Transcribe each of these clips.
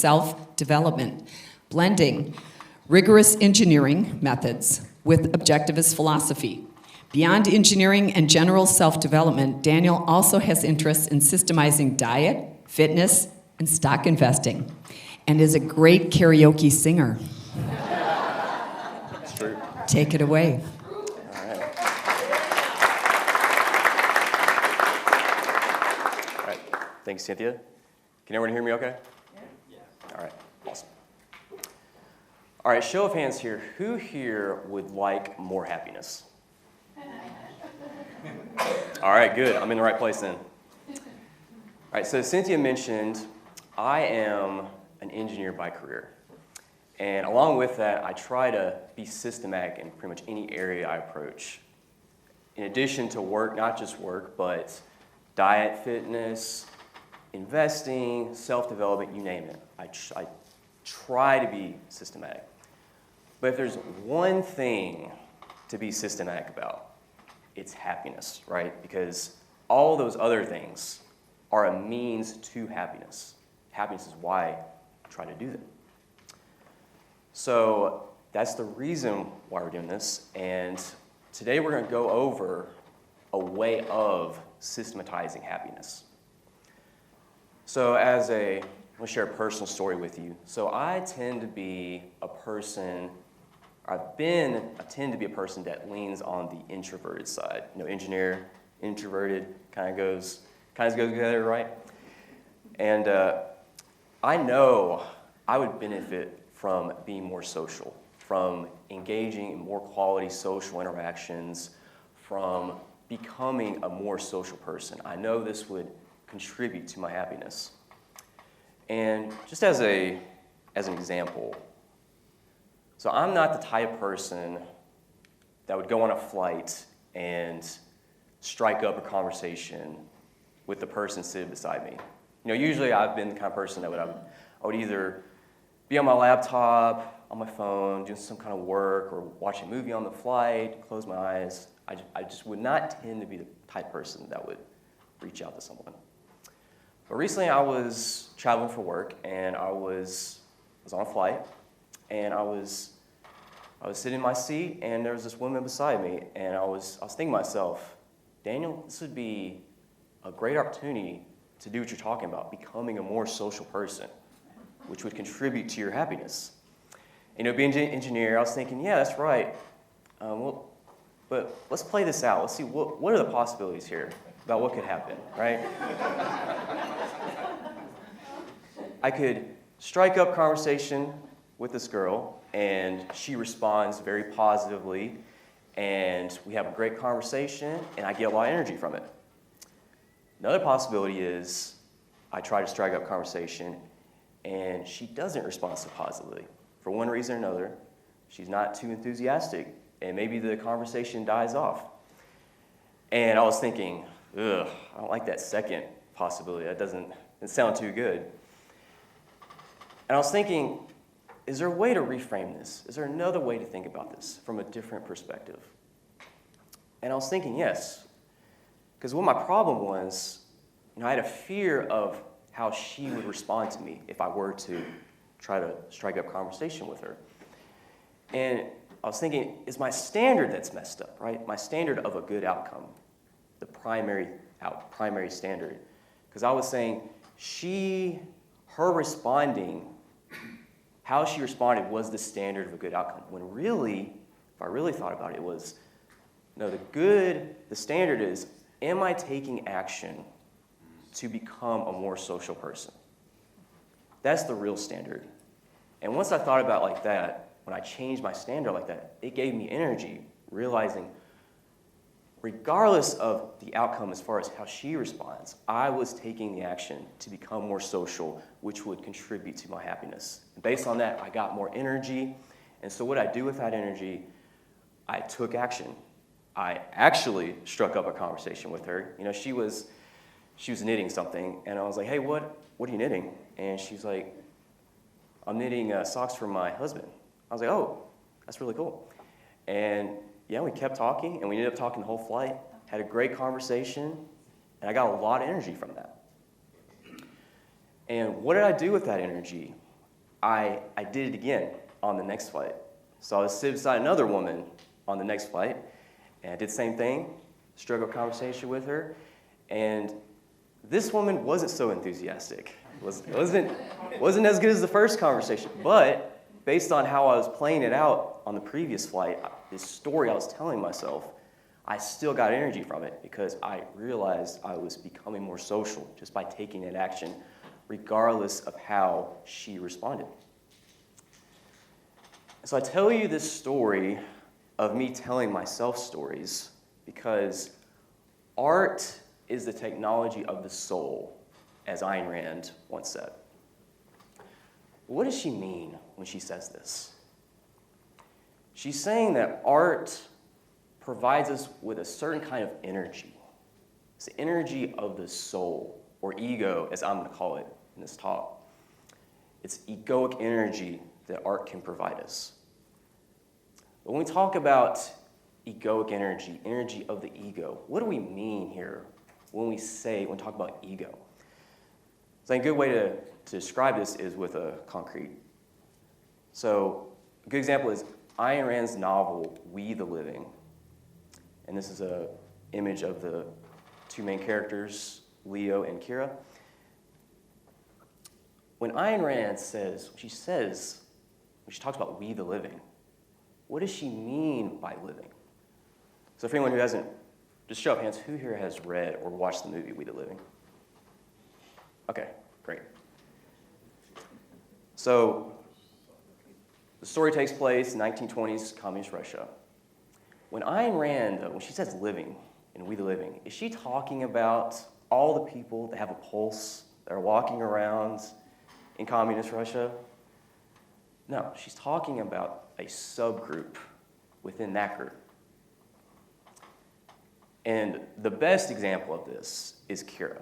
self-development, blending rigorous engineering methods with objectivist philosophy. Beyond engineering and general self-development, Daniel also has interests in systemizing diet, fitness, and stock investing, and is a great karaoke singer. That's true. Take it away. All right. Thanks, Cynthia. Can everyone hear me okay? Yeah. All right, awesome. All right, show of hands here. Who here would like more happiness? All right, good. I'm in the right place then. All right, so Cynthia mentioned I am an engineer by career. And along with that, I try to be systematic in pretty much any area I approach. In addition to work, not just work, but diet, fitness, investing, self-development, you name it. I try to be systematic. But if there's one thing to be systematic about, it's happiness, right? Because all those other things are a means to happiness. Happiness is why I try to do them. So that's the reason why we're doing this. And today we're going to go over a way of systematizing happiness. So I'm going to share a personal story with you. So I tend to be a person that leans on the introverted side. You know, engineer, introverted, kind of goes together, right? And I know I would benefit from being more social, from engaging in more quality social interactions, from becoming a more social person. I know this would contribute to my happiness. And just as an example, so I'm not the type of person that would go on a flight and strike up a conversation with the person sitting beside me. You know, usually I've been the kind of person that I would either be on my laptop, on my phone, doing some kind of work, or watch a movie on the flight, close my eyes. I just would not tend to be the type of person that would reach out to someone. But recently I was traveling for work, and I was on a flight, and I was sitting in my seat, and there was this woman beside me, and I was thinking to myself, Daniel, this would be a great opportunity to do what you're talking about, becoming a more social person, which would contribute to your happiness. You know, being an engineer, I was thinking, yeah, that's right. But let's play this out. Let's see, what are the possibilities here about what could happen, right? I could strike up conversation with this girl, and she responds very positively, and we have a great conversation, and I get a lot of energy from it. Another possibility is I try to strike up conversation, and she doesn't respond so positively. For one reason or another, she's not too enthusiastic, and maybe the conversation dies off. And I was thinking, I don't like that second possibility. That doesn't sound too good. And I was thinking, is there a way to reframe this? Is there another way to think about this from a different perspective? And I was thinking, yes. Because what my problem was, I had a fear of how she would respond to me if I were to try to strike up conversation with her. And I was thinking, is my standard that's messed up, right? My standard of a good outcome, the primary standard. Because I was saying, her responding, how she responded was the standard of a good outcome. When really, if I really thought about it, it was, no, the standard is, am I taking action to become a more social person? That's the real standard. And once I thought about it like that, when I changed my standard like that, it gave me energy, realizing regardless of the outcome as far as how she responds, I was taking the action to become more social, which would contribute to my happiness. And based on that, I got more energy. And so what I do with that energy, I took action. I actually struck up a conversation with her. You know, she was knitting something, and I was like, hey, what are you knitting? And she's like, I'm knitting socks for my husband. I was like, oh, that's really cool. And yeah, we kept talking, and we ended up talking the whole flight, had a great conversation, and I got a lot of energy from that. And what did I do with that energy? I did it again on the next flight. So I was sitting beside another woman on the next flight, and I did the same thing, struck up conversation with her, and this woman wasn't so enthusiastic. Wasn't as good as the first conversation, but based on how I was playing it out on the previous flight, this story I was telling myself, I still got energy from it because I realized I was becoming more social just by taking that action, regardless of how she responded. So I tell you this story of me telling myself stories because art is the technology of the soul, as Ayn Rand once said. What does she mean when she says this? She's saying that art provides us with a certain kind of energy. It's the energy of the soul, or ego, as I'm going to call it in this talk. It's egoic energy that art can provide us. But when we talk about egoic energy, energy of the ego, what do we mean here when we talk about ego? So a good way to describe this is with a concrete. So a good example is Ayn Rand's novel, We the Living. And this is an image of the two main characters, Leo and Kira. When Ayn Rand when she talks about we the living, what does she mean by living? So for anyone who hasn't, just show of hands, who here has read or watched the movie We the Living? Okay, great. So the story takes place in 1920s communist Russia. When Ayn Rand, when she says living in We the Living, is she talking about all the people that have a pulse, that are walking around in communist Russia? No, she's talking about a subgroup within that group. And the best example of this is Kira.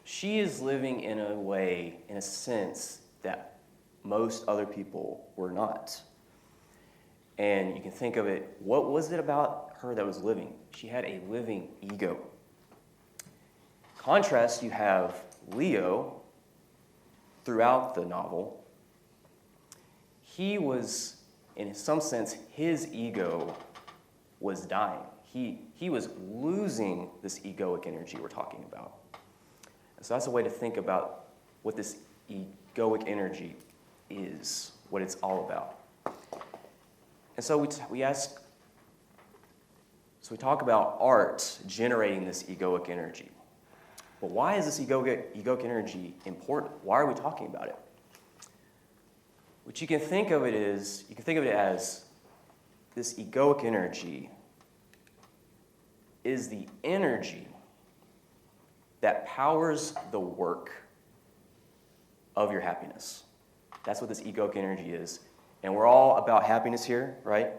She is living in a sense that most other people were not. And you can think of it, what was it about her that was living? She had a living ego. Contrast, you have Leo throughout the novel. He was, in some sense, his ego was dying. He was losing this egoic energy we're talking about. And so that's a way to think about what this egoic energy is, what it's all about. And so we talk about art generating this egoic energy. But why is this egoic energy important? Why are we talking about it? What you can think of it as this egoic energy is the energy that powers the work of your happiness. That's what this egoic energy is. And we're all about happiness here, right?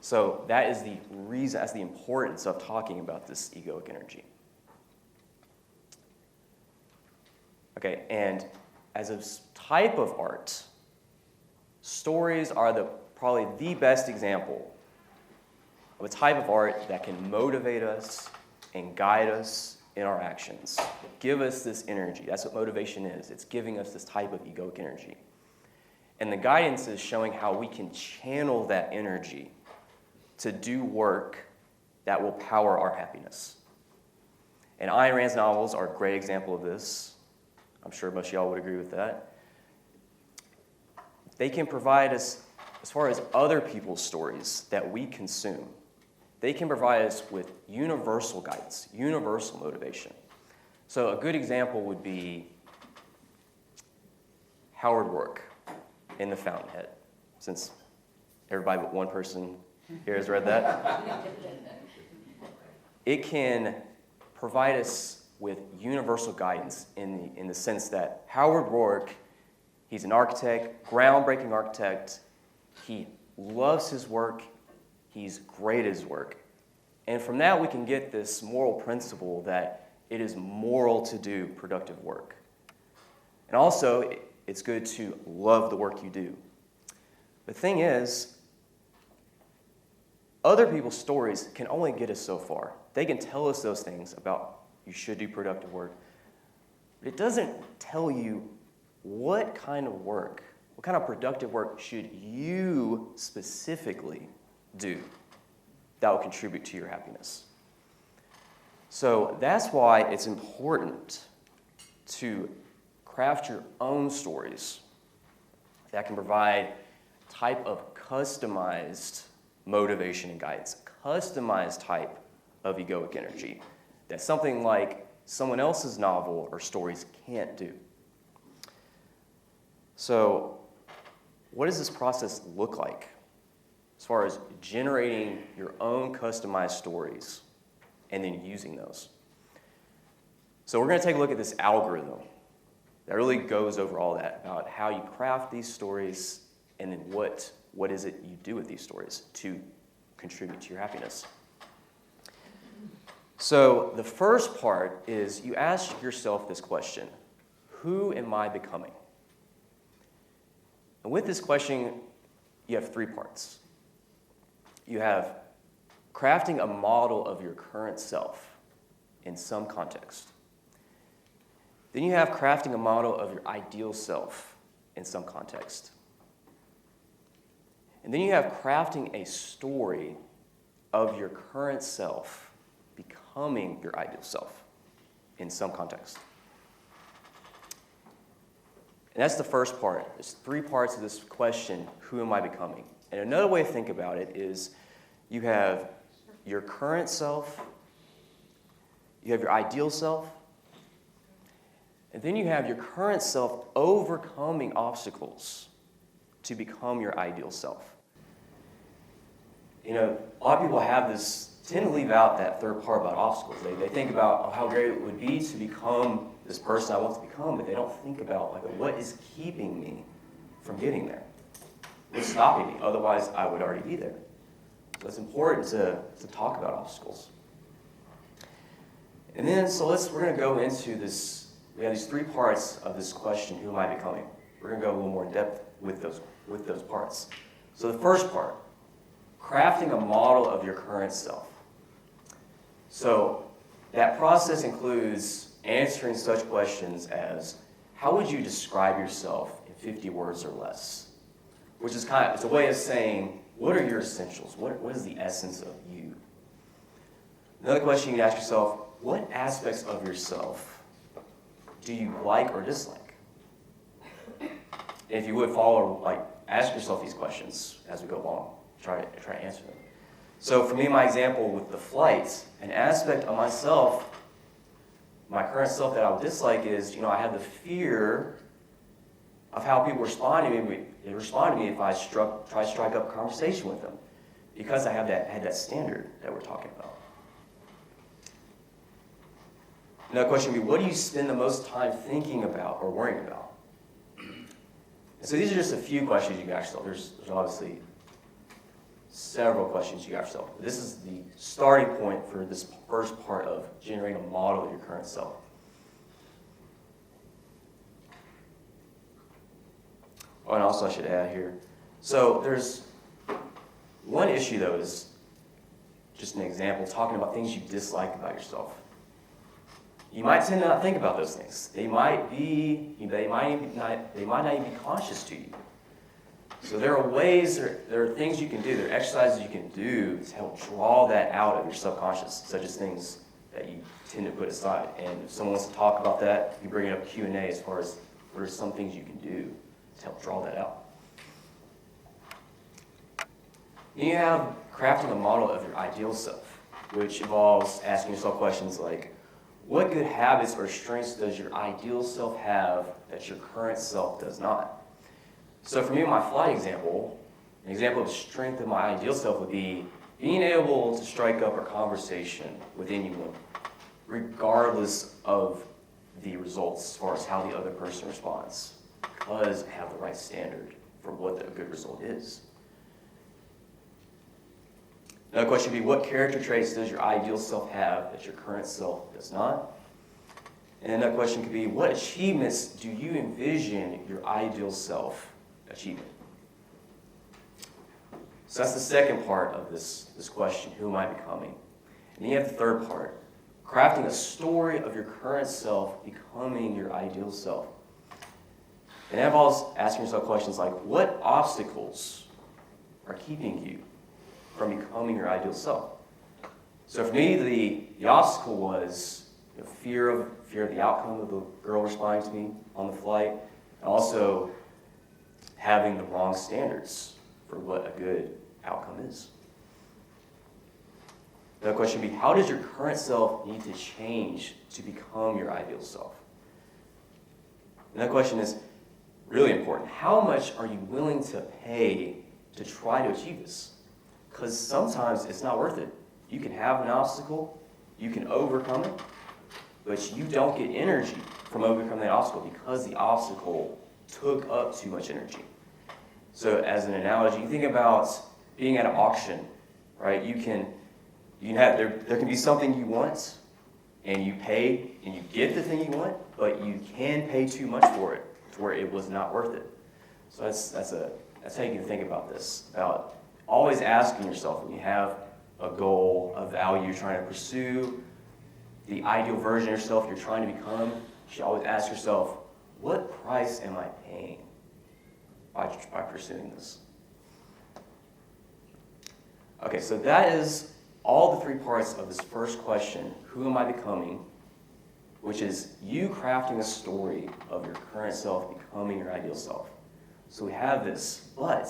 So that is the reason, that's the importance of talking about this egoic energy. Okay, and as a type of art, stories are probably the best example of a type of art that can motivate us and guide us in our actions. Give us this energy. That's what motivation is. It's giving us this type of egoic energy. And the guidance is showing how we can channel that energy to do work that will power our happiness. And Ayn Rand's novels are a great example of this. I'm sure most of y'all would agree with that. They can provide us, as far as other people's stories that we consume, they can provide us with universal guidance, universal motivation. So a good example would be Howard Rourke in The Fountainhead, since everybody but one person here has read that. It can provide us with universal guidance in the sense that Howard Rourke, he's an architect, groundbreaking architect. He loves his work. He's great at his work. And from that, we can get this moral principle that it is moral to do productive work. And also, it's good to love the work you do. The thing is, other people's stories can only get us so far. They can tell us those things about you should do productive work. But it doesn't tell you what kind of work, what kind of productive work should you specifically do that will contribute to your happiness? So that's why it's important to craft your own stories that can provide a type of customized motivation and guidance, a customized type of egoic energy that something like someone else's novel or stories can't do. So what does this process look like as far as generating your own customized stories and then using those? So we're going to take a look at this algorithm that really goes over all that, about how you craft these stories and then what is it you do with these stories to contribute to your happiness. So the first part is you ask yourself this question: who am I becoming? And with this question, you have three parts. You have crafting a model of your current self in some context. Then you have crafting a model of your ideal self in some context. And then you have crafting a story of your current self becoming your ideal self in some context. And that's the first part. There's three parts of this question: who am I becoming? And another way to think about it is you have your current self, you have your ideal self, and then you have your current self overcoming obstacles to become your ideal self. You know, a lot of people tend to leave out that third part about obstacles. They think about how great it would be to become this person I want to become, but they don't think about what is keeping me from getting there? What's stopping me? Otherwise, I would already be there. So it's important to talk about obstacles. And then, we're going to go into this. We have these three parts of this question: who am I becoming? We're going to go a little more in depth with those parts. So the first part, crafting a model of your current self. So that process includes answering such questions as, how would you describe yourself in 50 words or less? Which is it's a way of saying, what are your essentials? What is the essence of you? Another question you can ask yourself: what aspects of yourself do you like or dislike? And if you would ask yourself these questions as we go along. Try to answer them. So for me, my example with the flight, an aspect of myself, my current self that I would dislike is, I have the fear of how people respond to me. They respond to me if I try to strike up a conversation with them, because I had that standard that we're talking about. Another question would be, what do you spend the most time thinking about or worrying about? And so these are just a few questions you can ask yourself. There's obviously several questions you ask yourself. This is the starting point for this first part of generating a model of your current self. Oh, and also I should add here. So there's one issue, though, is just an example, talking about things you dislike about yourself. You might tend to not think about those things. They might not even be conscious to you. So there are ways, there are things you can do, there are exercises you can do to help draw that out of your subconscious, such as things that you tend to put aside. And if someone wants to talk about that, you bring it up Q&A as far as what are some things you can do to help draw that out. Then you have crafting a model of your ideal self, which involves asking yourself questions like, what good habits or strengths does your ideal self have that your current self does not? So for me, my flight example, an example of strength of my ideal self would be being able to strike up a conversation with anyone, regardless of the results as far as how the other person responds, because I have the right standard for what a good result is. Another question would be, what character traits does your ideal self have that your current self does not? And another question could be, what achievements do you envision your ideal self achieving? So that's the second part of this question, who am I becoming? And then you have the third part, crafting a story of your current self becoming your ideal self. And that involves asking yourself questions like, what obstacles are keeping you from becoming your ideal self? So for me, the obstacle was fear of the outcome of the girl responding to me on the flight, and also having the wrong standards for what a good outcome is. The question would be, how does your current self need to change to become your ideal self? And that question is really important. How much are you willing to pay to try to achieve this? Because sometimes it's not worth it. You can have an obstacle, you can overcome it, but you don't get energy from overcoming that obstacle because the obstacle took up too much energy. So as an analogy, you think about being at an auction, right? You can have, there can be something you want, and you pay, and you get the thing you want, but you can pay too much for it to where it was not worth it. So that's how you can think about this, about always asking yourself when you have a goal, a value you're trying to pursue, the ideal version of yourself you're trying to become, you should always ask yourself, what price am I paying by pursuing this? Okay, so that is all the three parts of this first question, who am I becoming? Which is you crafting a story of your current self becoming your ideal self. So we have this, but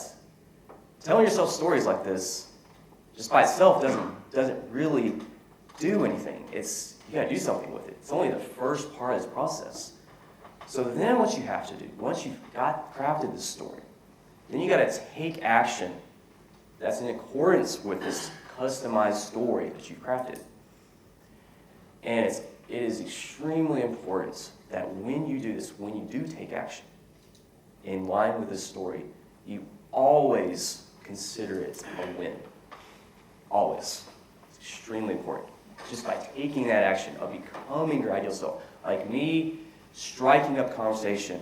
telling yourself stories like this just by itself doesn't really do anything. You gotta do something with it. It's only the first part of this process. So then what you have to do, once you've crafted this story, then you gotta take action that's in accordance with this customized story that you've crafted. And it is extremely important that when you do this, when you do take action in line with this story, you always consider it a win. Always. It's extremely important. Just by taking that action of becoming your ideal self. Like me striking up that conversation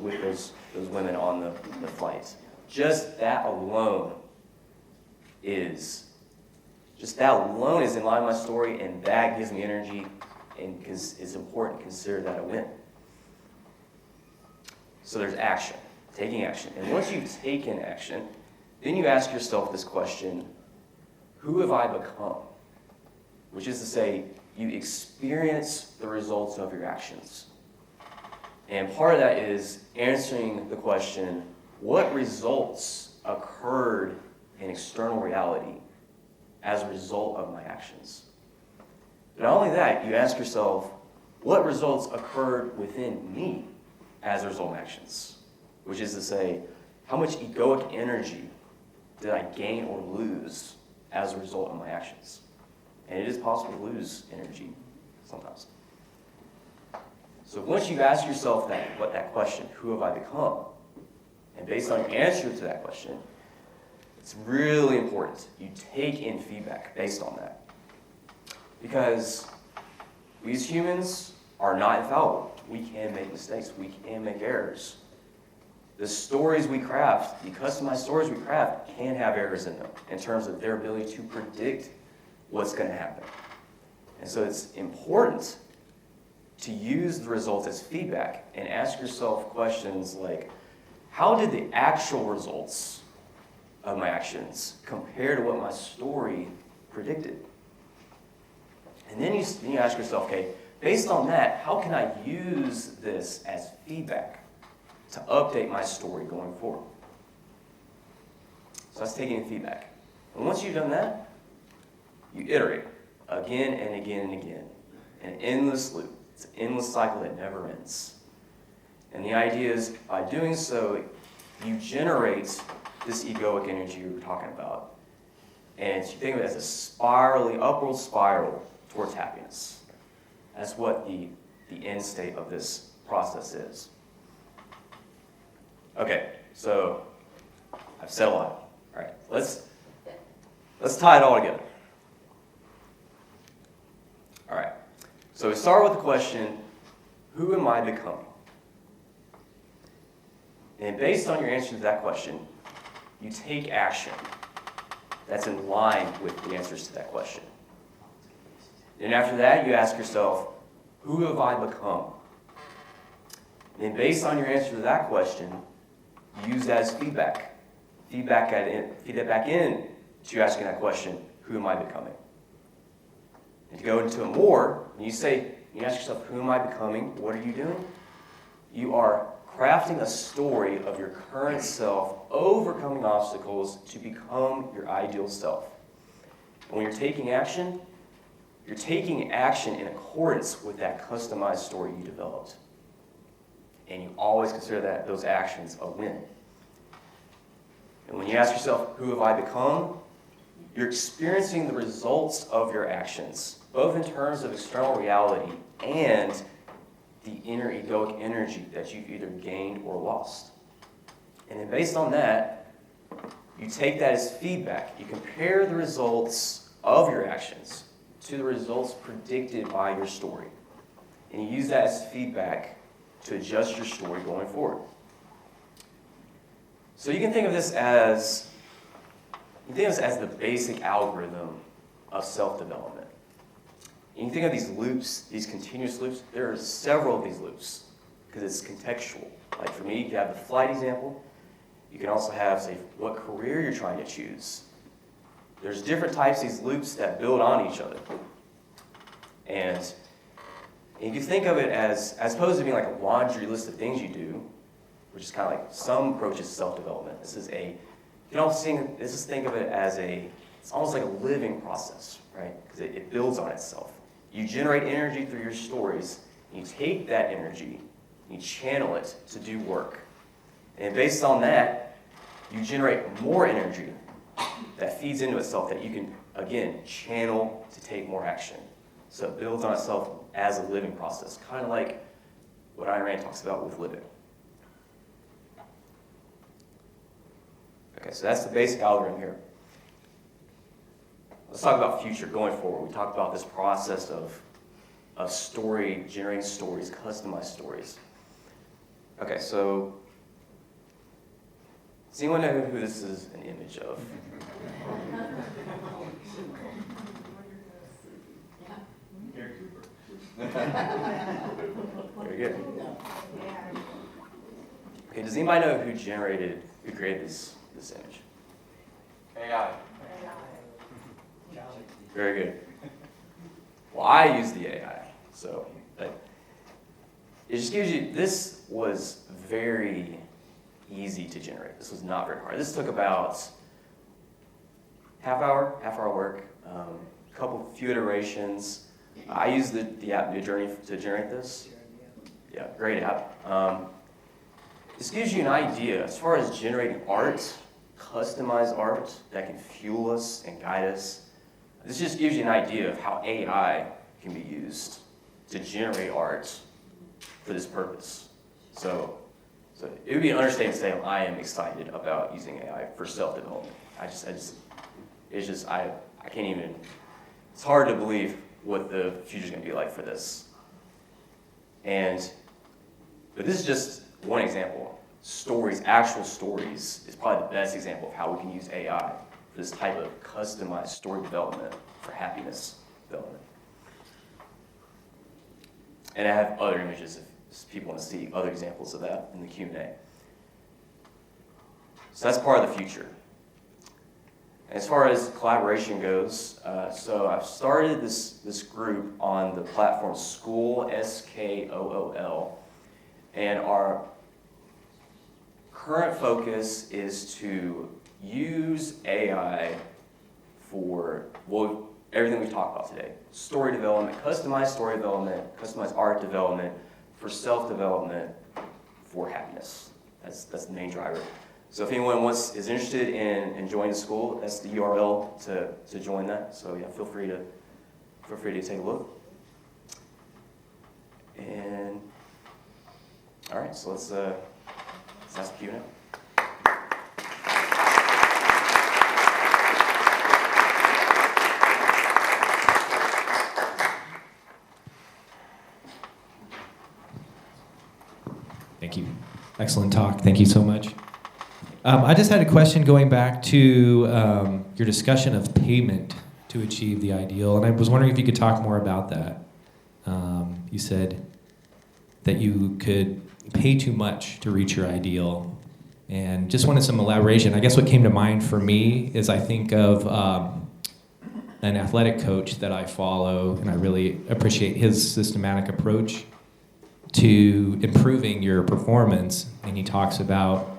with those women on the flight. Just that alone is in line with my story, and that gives me energy, and because it's important to consider that a win. So there's action, taking action. And once you've taken action, then you ask yourself this question, who have I become? Which is to say, you experience the results of your actions. And part of that is answering the question, what results occurred in external reality as a result of my actions? But not only that, you ask yourself, what results occurred within me as a result of my actions? Which is to say, how much egoic energy did I gain or lose as a result of my actions? And it is possible to lose energy sometimes. So once you ask yourself that question, who have I become? And based on your answer to that question, it's really important you take in feedback based on that. Because we as humans are not infallible. We can make mistakes. We can make errors. The stories we craft, the customized stories we craft, can have errors in them in terms of their ability to predict what's going to happen. And so it's important to use the results as feedback and ask yourself questions like, how did the actual results of my actions compare to what my story predicted? And then you ask yourself, okay, based on that, how can I use this as feedback to update my story going forward? So that's taking in feedback. And once you've done that, you iterate again and again and again. An endless loop. It's an endless cycle that never ends. And the idea is, by doing so, you generate this egoic energy we were talking about. And you think of it as a upward spiral towards happiness. That's what the end state of this process is. Okay, so I've said a lot. All right, let's tie it all together. All right, so we start with the question, who am I becoming? And based on your answer to that question, you take action that's in line with the answers to that question. And after that, you ask yourself, who have I become? And then based on your answer to that question, you use that as feedback. Feed that back in to asking that question, who am I becoming? And to go into it more, when you ask yourself, who am I becoming? What are you doing? You are crafting a story of your current self, overcoming obstacles to become your ideal self. And when you're taking action in accordance with that customized story you developed. And you always consider those actions a win. And when you ask yourself, who have I become? You're experiencing the results of your actions, both in terms of external reality and the inner egoic energy that you've either gained or lost. And then based on that, you take that as feedback. You compare the results of your actions to the results predicted by your story. And you use that as feedback to adjust your story going forward. So you can think of this as the basic algorithm of self-development. You can think of these loops, these continuous loops. There are several of these loops because it's contextual. Like for me, you have the flight example. You can also have, say, what career you're trying to choose. There's different types of these loops that build on each other. And you can think of it as opposed to being like a laundry list of things you do, which is kind of like some approaches to self-development. You can also think of it as it's almost like a living process, right? Because it builds on itself. You generate energy through your stories, and you take that energy, and you channel it to do work. And based on that, you generate more energy that feeds into itself that you can, again, channel to take more action. So it builds on itself as a living process, kind of like what Ayn Rand talks about with living. Okay, so that's the basic algorithm here. Let's talk about future, going forward. We talked about this process of generating stories, customized stories. Okay, so does anyone know who this is an image of? Very good. Okay, does anybody know who created this image? AI. Very good. Well, I use the AI, so it just gives you, this was very easy to generate. This was not very hard. This took about half hour work, few iterations. I used the app Journey to generate this. Yeah, great app. This gives you an idea as far as generating art, customized art that can fuel us and guide us. This just gives you an idea of how AI can be used to generate art for this purpose. So it would be an understatement to say I am excited about using AI for self-development. I can't even, it's hard to believe what the future's gonna be like for this. But this is just one example. Actual stories is probably the best example of how we can use AI for this type of customized story development for happiness development. And I have other images if people want to see other examples of that in the Q&A. So that's part of the future. As far as collaboration goes, so I've started this group on the platform School, SKOOL, and our current focus is to use AI for everything we talked about today. Story development, customized story development, customized art development, for self-development, for happiness. That's the main driver. So if anyone is interested in joining the school, that's the URL to join that. So yeah, feel free to take a look. And all right, so let's ask the Q&A. Thank you. Excellent talk. Thank you so much. I just had a question going back to your discussion of payment to achieve the ideal, and I was wondering if you could talk more about that. You said that you could pay too much to reach your ideal. And just wanted some elaboration. I guess what came to mind for me is I think of an athletic coach that I follow, and I really appreciate his systematic approach to improving your performance. And he talks about,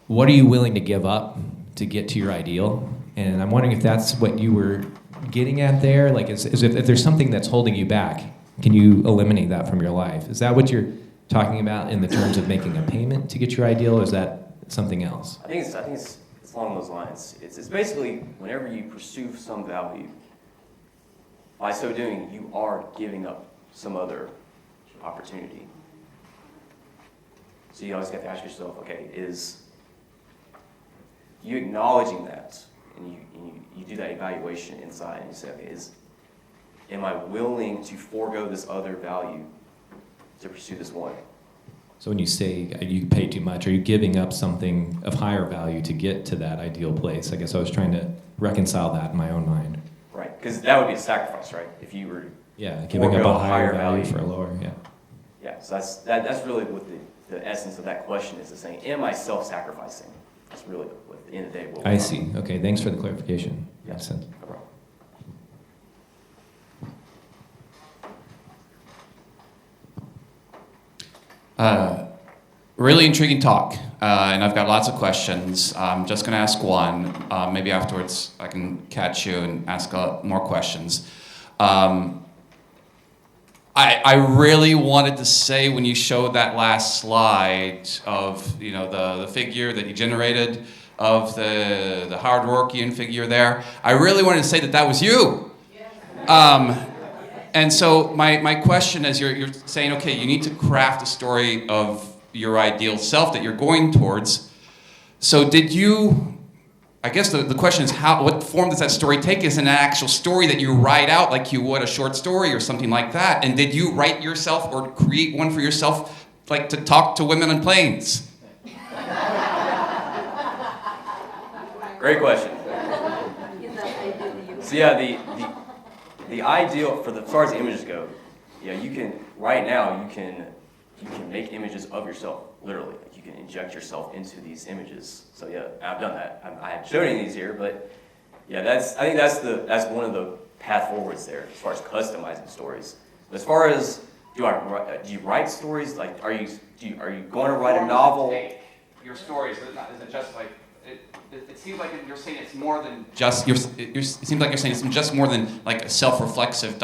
what are you willing to give up to get to your ideal? And I'm wondering if that's what you were getting at there. Like, if there's something that's holding you back, can you eliminate that from your life? Is that what you're talking about in the terms of making a payment to get your ideal, or is that something else? I think it's along those lines. It's basically whenever you pursue some value, by so doing, you are giving up some other opportunity. So you always have to ask yourself, okay, is you acknowledging that, and you do that evaluation inside, and you say, okay, am I willing to forego this other value to pursue this one? So when you say you pay too much, are you giving up something of higher value to get to that ideal place? I guess I was trying to reconcile that in my own mind. Right, because that would be a sacrifice, right? If you were giving up forego a higher value for a lower, Yeah, so that's really what the essence of that question is saying, am I self-sacrificing? That's really what at the end of the day what we're I see. Okay, thanks for the clarification. Yeah. Makes sense. No problem. Really intriguing talk, and I've got lots of questions. I'm just going to ask one. Maybe afterwards I can catch you and ask more questions. I really wanted to say when you showed that last slide of the figure that you generated of the hard-working figure there, I really wanted to say that was you. And so my question is, you're saying, okay, you need to craft a story of your ideal self that you're going towards. So did you, I guess the question is, what form does that story take? Is it an actual story that you write out like you would a short story or something like that? And did you write yourself or create one for yourself, like to talk to women on planes? Great question. So yeah, the ideal as far as the images go, you can right now you can make images of yourself, literally. Like you can inject yourself into these images. So yeah, I've done that. I haven't shown any of these here, but yeah, I think that's one of the path forwards there as far as customizing stories. But as far as do you write stories? Like are you going to write a novel? Your stories, is it just like it seems like you're saying it's more than just it seems like you're saying it's just more than like a self-reflexive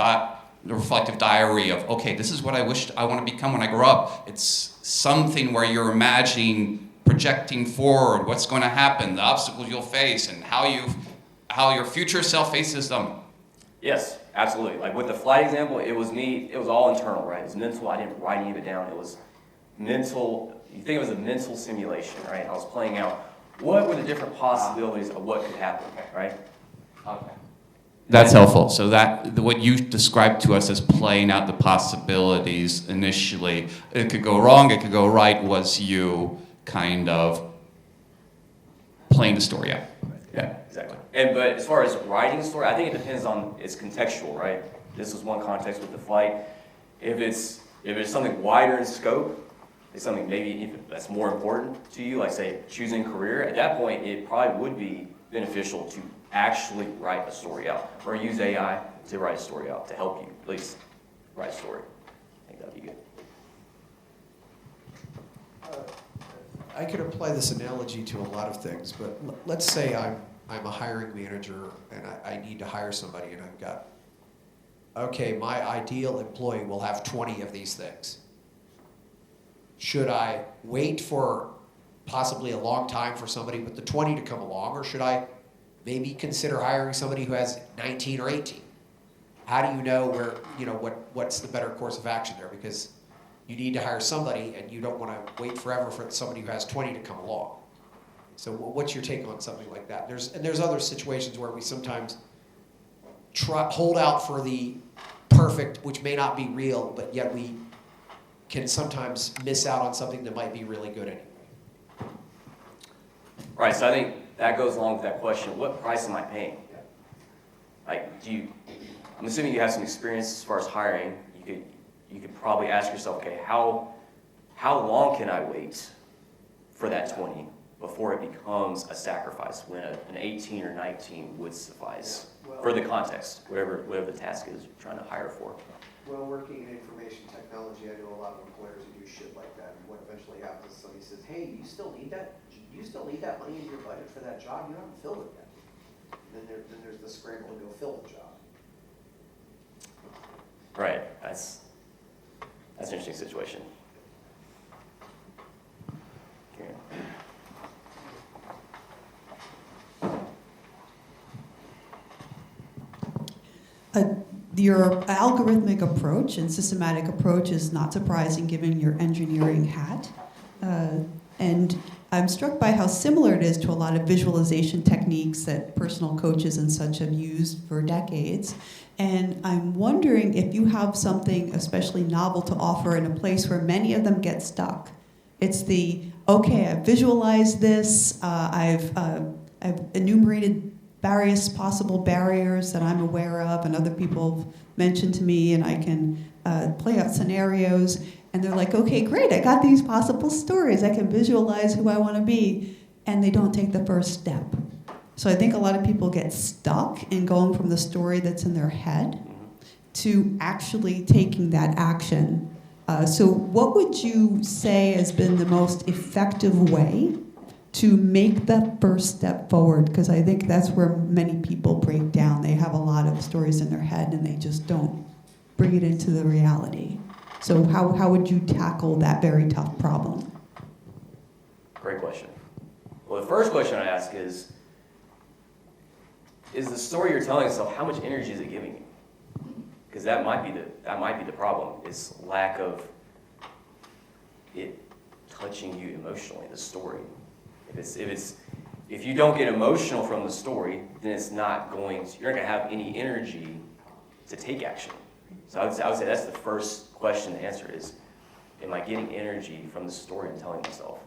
reflective diary of, okay, this is what I wish I want to become when I grow up. It's something where you're imagining, projecting forward, what's going to happen, the obstacles you'll face, and how your future self faces them. Yes, absolutely. Like with the flight example, it was all internal, right? It was mental. I didn't write any of it down. It was mental. You think it was a mental simulation, right? I was playing out what were the different possibilities of what could happen, right? Okay. That's helpful. So what you described to us as playing out the possibilities initially, it could go wrong, it could go right, was you kind of playing the story out. Yeah, exactly. But as far as writing a story, I think it depends on it's contextual, right? This was one context with the flight. If it's something wider in scope, it's something maybe that's more important to you, like say choosing career. At that point, it probably would be beneficial to actually write a story out, or use AI to write a story out to help you at least write a story. I think that'd be good. I could apply this analogy to a lot of things, but let's say I'm a hiring manager and I need to hire somebody, and I've got, okay, my ideal employee will have 20 of these things. Should I wait for possibly a long time for somebody with the 20 to come along, or should I maybe consider hiring somebody who has 19 or 18? How do you know what's the better course of action there? Because you need to hire somebody, and you don't want to wait forever for somebody who has 20 to come along. So what's your take on something like that? There's other situations where we sometimes hold out for the perfect, which may not be real, but yet we can sometimes miss out on something that might be really good anyway. Right, so I think that goes along with that question, what price am I paying? Like, I'm assuming you have some experience as far as hiring. You could probably ask yourself, okay, how how long can I wait for that 20 before it becomes a sacrifice when an 18 or 19 would suffice for the context, whatever the task is you're trying to hire for. Well, working in information technology, I know a lot of employers who do shit like that. And what eventually happens is somebody says, hey, you still need that? You still need that money in your budget for that job? You haven't filled it yet. And then there's the scramble to go fill the job. Right, that's an interesting situation. Okay. Your algorithmic approach and systematic approach is not surprising given your engineering hat. And I'm struck by how similar it is to a lot of visualization techniques that personal coaches and such have used for decades. And I'm wondering if you have something especially novel to offer in a place where many of them get stuck. It's the, okay, I've visualized this, I've enumerated various possible barriers that I'm aware of and other people have mentioned to me, and I can play out scenarios, and they're like, okay, great, I got these possible stories, I can visualize who I want to be, and they don't take the first step. So I think a lot of people get stuck in going from the story that's in their head to actually taking that action. So what would you say has been the most effective way to make that first step forward? Because I think that's where many people break down. They have a lot of stories in their head and they just don't bring it into the reality. So how would you tackle that very tough problem? Great question. Well, the first question I ask is the story you're telling yourself, how much energy is it giving you? Because that might be the problem, is lack of it touching you emotionally, the story. If you don't get emotional from the story, then you're not going to have any energy to take action. So I would say that's the first question to answer is, am I getting energy from the story I'm telling myself?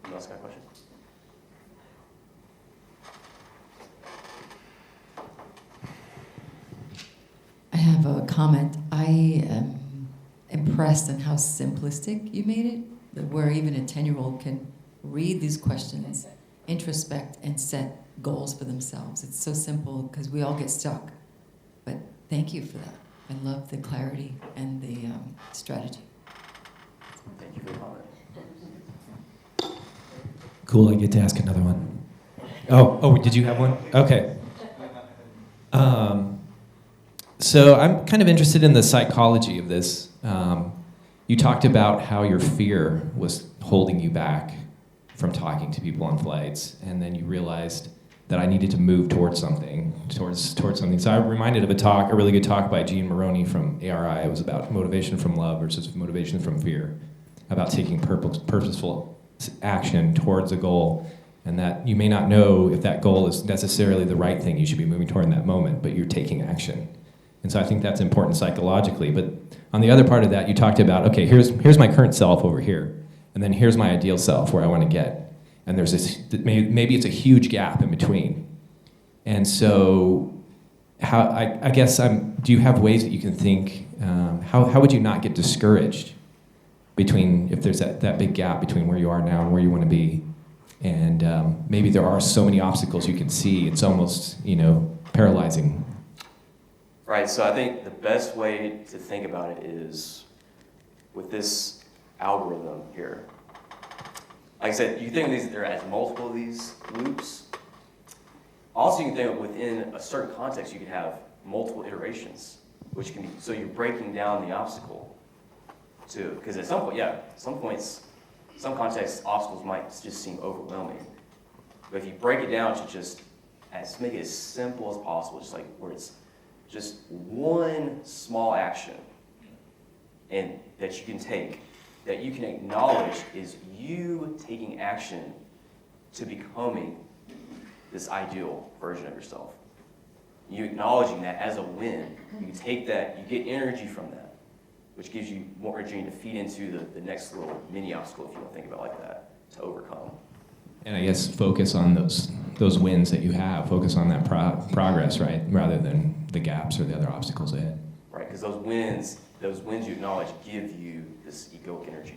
Anyone else got a question? I have a comment. I am impressed in how simplistic you made it, where even a 10-year-old can read these questions, introspect, and set goals for themselves. It's so simple because we all get stuck. But thank you for that. I love the clarity and the strategy. Thank you for the comment. Cool, I get to ask another one. Oh, did you have one? Okay. So I'm kind of interested in the psychology of this. You talked about how your fear was holding you back from talking to people on flights, and then you realized that I needed to move towards something, towards something. So I'm reminded of a really good talk by Gene Maroney from ARI. It was about motivation from love versus motivation from fear, about taking purposeful action towards a goal, and that you may not know if that goal is necessarily the right thing you should be moving toward in that moment, but you're taking action. And so I think that's important psychologically. But on the other part of that, you talked about, okay, here's my current self over here, and then here's my ideal self where I want to get. And there's this, maybe it's a huge gap in between. And so I guess do you have ways that you can think, how would you not get discouraged between, if there's that big gap between where you are now and where you want to be? And maybe there are so many obstacles you can see, it's almost, paralyzing. Right, so I think the best way to think about it is with this algorithm here. Like I said, you think of these, there as multiple of these loops. Also, you can think of within a certain context, you can have multiple iterations, which can be, so you're breaking down the obstacle too. Because at some point, some contexts, obstacles might just seem overwhelming. But if you break it down to just make it as simple as possible, just like where it's just one small action and that you can take, that you can acknowledge is you taking action to becoming this ideal version of yourself. You acknowledging that as a win, you take that, you get energy from that, which gives you more energy to feed into the next little mini obstacle, if you want to think about it like that, to overcome. And I guess focus on those wins that you have. Focus on that progress, right, rather than the gaps or the other obstacles ahead. Right, because those wins you acknowledge give you this egoic energy.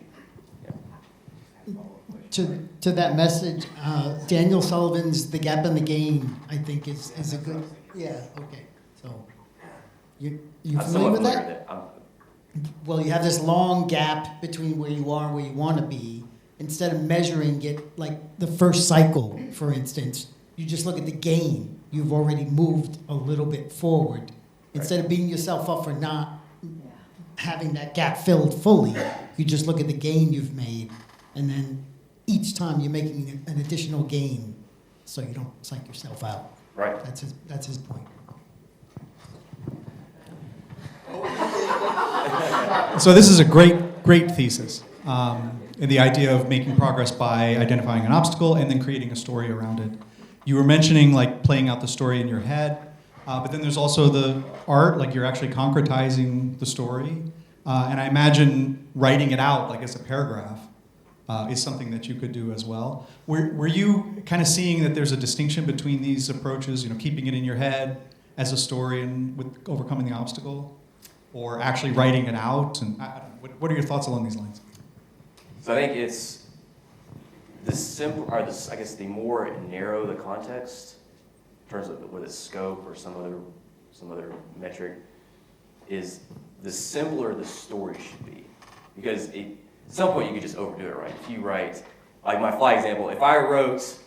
To that message, Daniel Sullivan's "The Gap and the Gain," I think is a good. Yeah. Okay. So you I'm familiar somewhat with familiar that? with it. Well, you have this long gap between where you are and where you want to be. Instead of measuring it like the first cycle, for instance, you just look at the gain. You've already moved a little bit forward. Instead of beating yourself up for not having that gap filled fully, you just look at the gain you've made, and then each time you're making an additional gain, so you don't psych yourself out. Right. That's his point. So this is a great thesis. And the idea of making progress by identifying an obstacle and then creating a story around it. You were mentioning like playing out the story in your head, but then there's also the art, like you're actually concretizing the story. And I imagine writing it out like as a paragraph is something that you could do as well. Were you kind of seeing that there's a distinction between these approaches, keeping it in your head as a story and with overcoming the obstacle, or actually writing it out? And what are your thoughts along these lines? So I think it's the simple, or I guess the more narrow the context, in terms of whether it's scope or some other metric, is the simpler the story should be. Because at some point you could just overdo it, right? If you write, like my fly example, if I wrote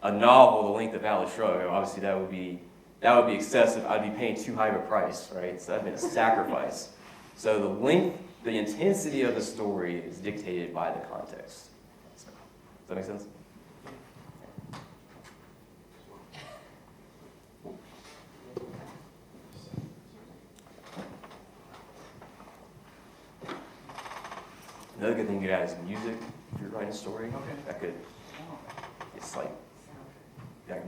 a novel the length of Atlas Shrugged, obviously that would be excessive. I'd be paying too high of a price, right? So that'd be a sacrifice. So the length, the intensity of the story is dictated by the context. So, does that make sense? Another good thing you could add is music if you're writing a story. Okay. It's like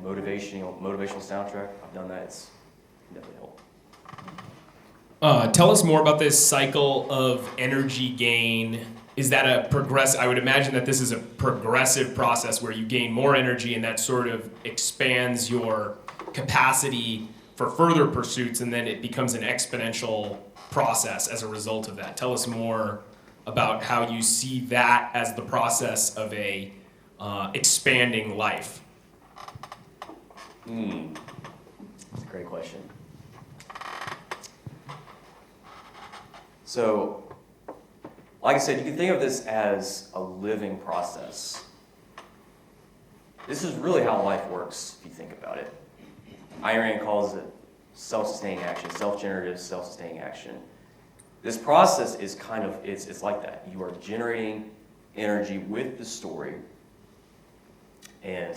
motivational soundtrack. I've done that. It's definitely helped. Tell us more about this cycle of energy gain. Is that a I would imagine that this is a progressive process where you gain more energy and that sort of expands your capacity for further pursuits, and then it becomes an exponential process as a result of that. Tell us more about how you see that as the process of a expanding life. That's a great question. So, like I said, you can think of this as a living process. This is really how life works, if you think about it. Ayn Rand calls it self-sustaining action, self-generative, self-sustaining action. This process is it's like that. You are generating energy with the story, and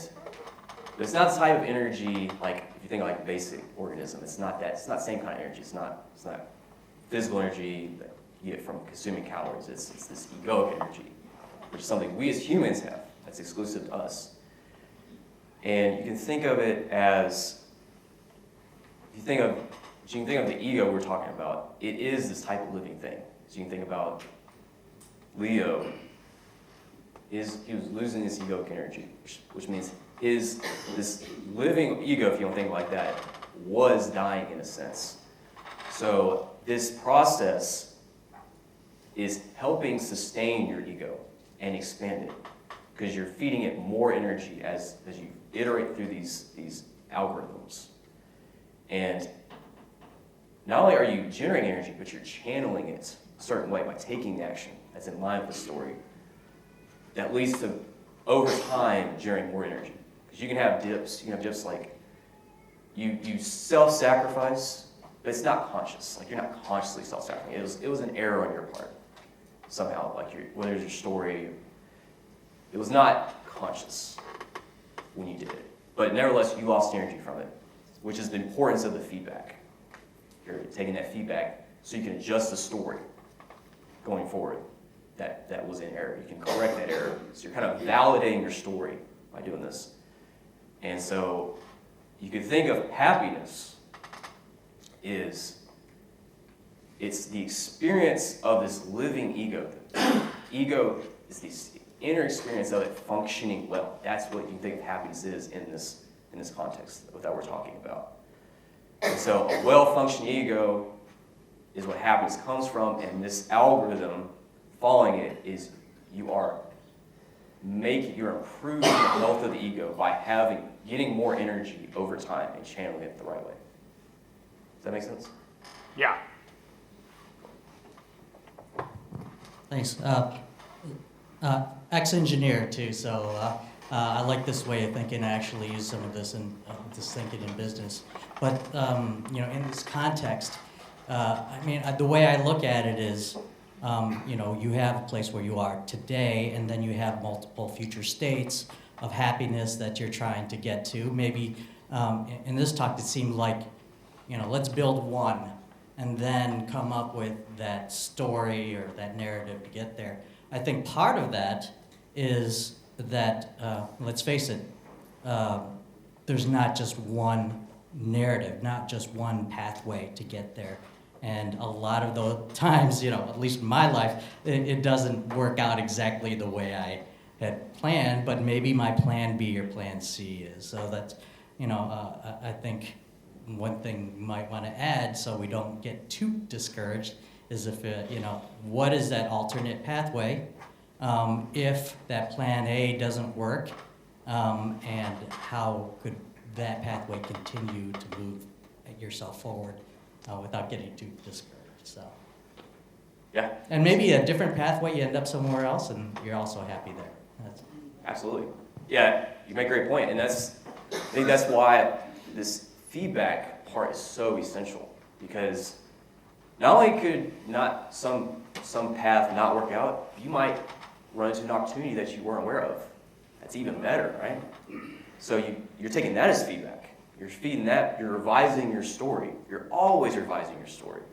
it's not the type of energy like if you think like basic organism. It's not that. It's not the same kind of energy. It's not physical energy that you get from consuming calories. It's this egoic energy, which is something we as humans have. That's exclusive to us. And you can think of it as you can think of the ego we're talking about. It is this type of living thing. So you can think about Leo. He was losing his egoic energy, which means this living ego, if you don't think like that, was dying in a sense. So this process is helping sustain your ego and expand it, because you're feeding it more energy as you iterate through these algorithms. And not only are you generating energy, but you're channeling it a certain way by taking the action that's in line with the story. That leads to, over time, generating more energy. Because you can have dips. You can have dips like you self-sacrifice, but it's not conscious. Like you're not consciously self-sacrificing. It was an error on your part somehow. Like whether it's your story, it was not conscious when you did it. But nevertheless, you lost energy from it, which is the importance of the feedback. You're taking that feedback so you can adjust the story going forward. That was an error. You can correct that error. So you're kind of validating your story by doing this. And so you could think of happiness it's the experience of this living ego. Ego is inner experience of it functioning well. That's what you think happiness is in this context that we're talking about. And so a well-functioning ego is what happiness comes from, and this algorithm following it is you're improving the health of the ego by getting more energy over time and channeling it the right way. Does that make sense? Yeah. Thanks. Ex-engineer too, so I like this way of thinking. I actually use some of this in this thinking in business. But in this context, the way I look at it is, you have a place where you are today, and then you have multiple future states of happiness that you're trying to get to. Maybe in this talk, it seemed like, let's build one, and then come up with that story or that narrative to get there. I think part of that is that, let's face it, there's not just one narrative, not just one pathway to get there. And a lot of those times, at least in my life, it doesn't work out exactly the way I had planned, but maybe my plan B or plan C is. So that's, I think one thing you might want to add so we don't get too discouraged is if, what is that alternate pathway if that plan A doesn't work, and how could that pathway continue to move yourself forward without getting too discouraged. So, Yeah. and maybe a different pathway, you end up somewhere else, and you're also happy there. Absolutely. Yeah, you make a great point, and I think that's why this feedback part is so essential, because not only could not some path not work out, you might run into an opportunity that you weren't aware of. That's even better, right? So you're taking that as feedback. You're feeding that, you're revising your story. You're always revising your story.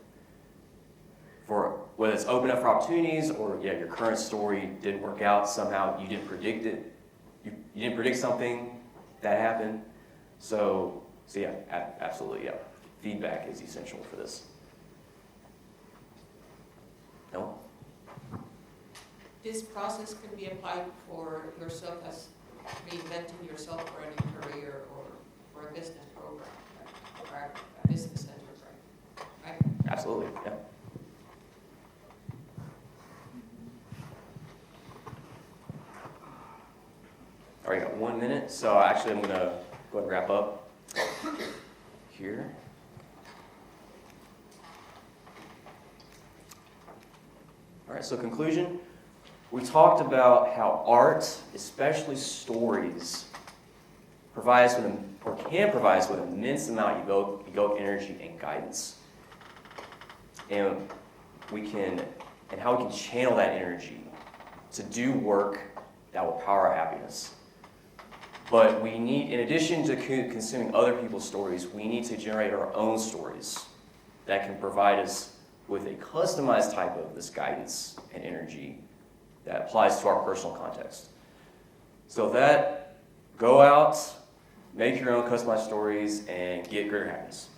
For whether it's open up for opportunities or your current story didn't work out, somehow you didn't predict it. You didn't predict something that happened. So yeah, absolutely, yeah. Feedback is essential for this. No? This process can be applied for yourself as reinventing yourself for a new career or for a business program or a business enterprise, right? Absolutely, yeah. All right, got 1 minute, so actually I'm going to go ahead and wrap up here. All right, so conclusion. We talked about how art, especially stories, can provide us with an immense amount of egoic energy and guidance. And how we can channel that energy to do work that will power our happiness. But we need, in addition to consuming other people's stories, we need to generate our own stories that can provide us with a customized type of this guidance and energy that applies to our personal context. So go out, make your own customized stories, and get greater happiness.